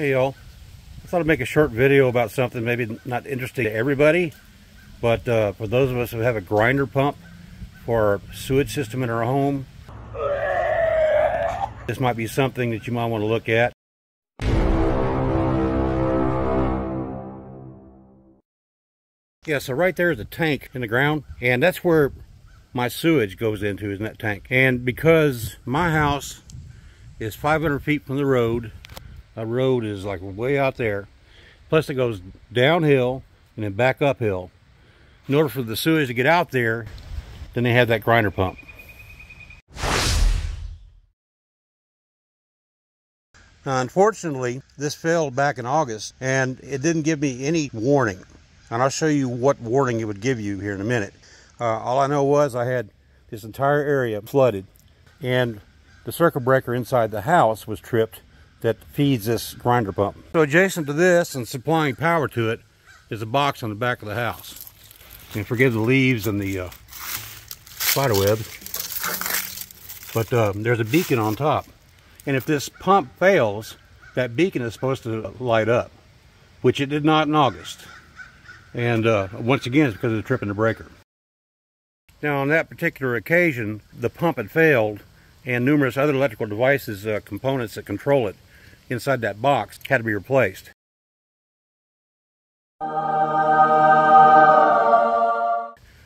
Hey y'all, I thought I'd make a short video about something maybe not interesting to everybody, but for those of us who have a grinder pump for our sewage system in our home, this might be something that you might want to look at. Yeah, so right there is a tank in the ground, and that's where my sewage goes into, is in that tank. And because my house is 500 feet from the road, a road is like way out there, plus it goes downhill and then back uphill. In order for the sewage to get out there, then they have that grinder pump. Now, unfortunately, this failed back in August, and it didn't give me any warning. And I'll show you what warning it would give you here in a minute. All I know was I had this entire area flooded, and the circuit breaker inside the house was tripped that feeds this grinder pump. So adjacent to this and supplying power to it is a box on the back of the house. And forgive the leaves and the spider webs, but there's a beacon on top. And if this pump fails, that beacon is supposed to light up, which it did not in August. And once again, it's because of the trip in the breaker. Now, on that particular occasion, the pump had failed, and numerous other electrical devices, components that control it inside that box had to be replaced.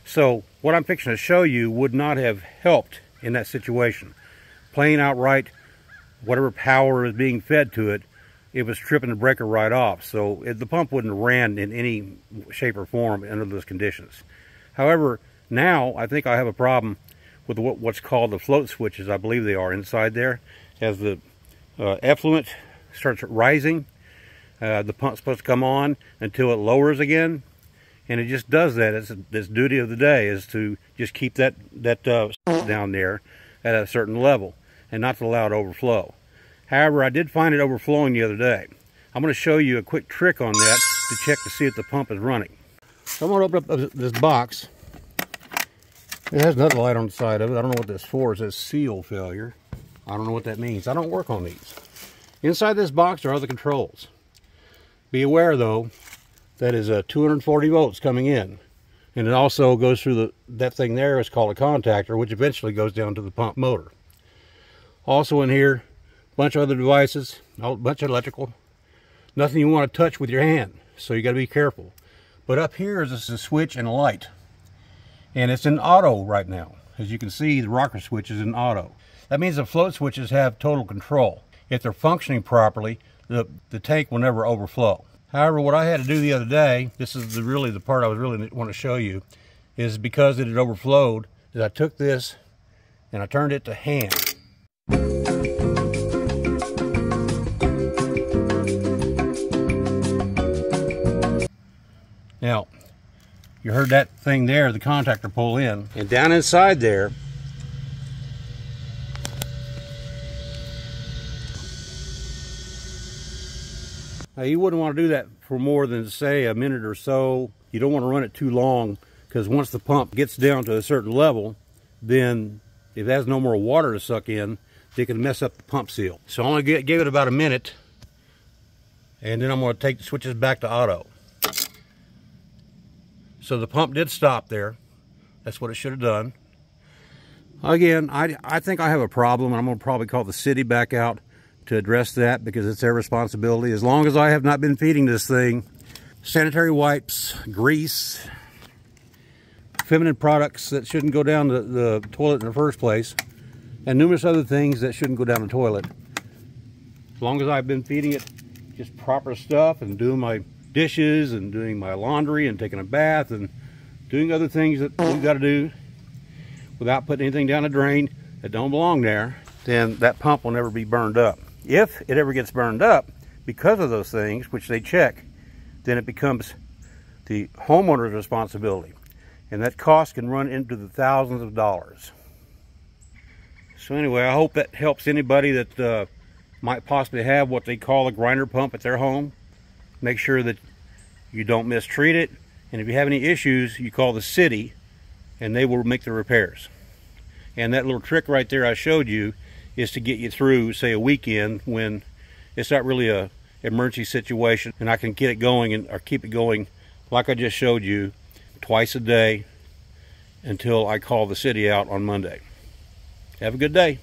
So what I'm fixing to show you would not have helped in that situation. Plain outright, whatever power is being fed to it, it was tripping the breaker right off. So the pump wouldn't have ran in any shape or form under those conditions. However, now I think I have a problem with what's called the float switches. I believe they are inside there. As the effluent starts rising, the pump's supposed to come on until it lowers again, and it just does that. It's its duty of the day is to just keep that down there at a certain level and not to allow it to overflow. However, I did find it overflowing the other day. I'm going to show you a quick trick on that to check to see if the pump is running. So I'm going to open up this box. It has another light on the side of it. I don't know what this is for. It says seal failure. I don't know what that means. I don't work on these. Inside this box are other controls. Be aware, though, that is 240 volts coming in. And it also goes through that thing there is called a contactor, which eventually goes down to the pump motor. Also in here, a bunch of other devices, a bunch of electrical. Nothing you want to touch with your hand, so you got to be careful. But up here is a switch and a light. And it's in auto right now. As you can see, the rocker switch is in auto. That means the float switches have total control. If they're functioning properly, the tank will never overflow. However, what I had to do the other day, this is really the part I was really want to show you, is because it had overflowed, is I took this and I turned it to hand. Now, you heard that thing there, the contactor pull in, and down inside there, now you wouldn't want to do that for more than, say, a minute or so. You don't want to run it too long, because once the pump gets down to a certain level, then if it has no more water to suck in, they can mess up the pump seal. So I only gave it about a minute, and then I'm going to take the switches back to auto. So the pump did stop there. That's what it should have done. Again, I think I have a problem, and I'm going to probably call the city back out to address that because it's their responsibility. As long as I have not been feeding this thing sanitary wipes, grease, feminine products that shouldn't go down the toilet in the first place, and numerous other things that shouldn't go down the toilet. As long as I've been feeding it just proper stuff and doing my dishes and doing my laundry and taking a bath and doing other things that we've got to do without putting anything down the drain that don't belong there, then that pump will never be burned up. If it ever gets burned up because of those things, which they check, then it becomes the homeowner's responsibility. And that cost can run into the thousands of dollars. So anyway, I hope that helps anybody that might possibly have what they call a grinder pump at their home. Make sure that you don't mistreat it, and if you have any issues, you call the city and they will make the repairs. And that little trick right there I showed you is to get you through, say, a weekend when it's not really emergency situation, and I can get it going or keep it going like I just showed you twice a day until I call the city out on Monday. Have a good day.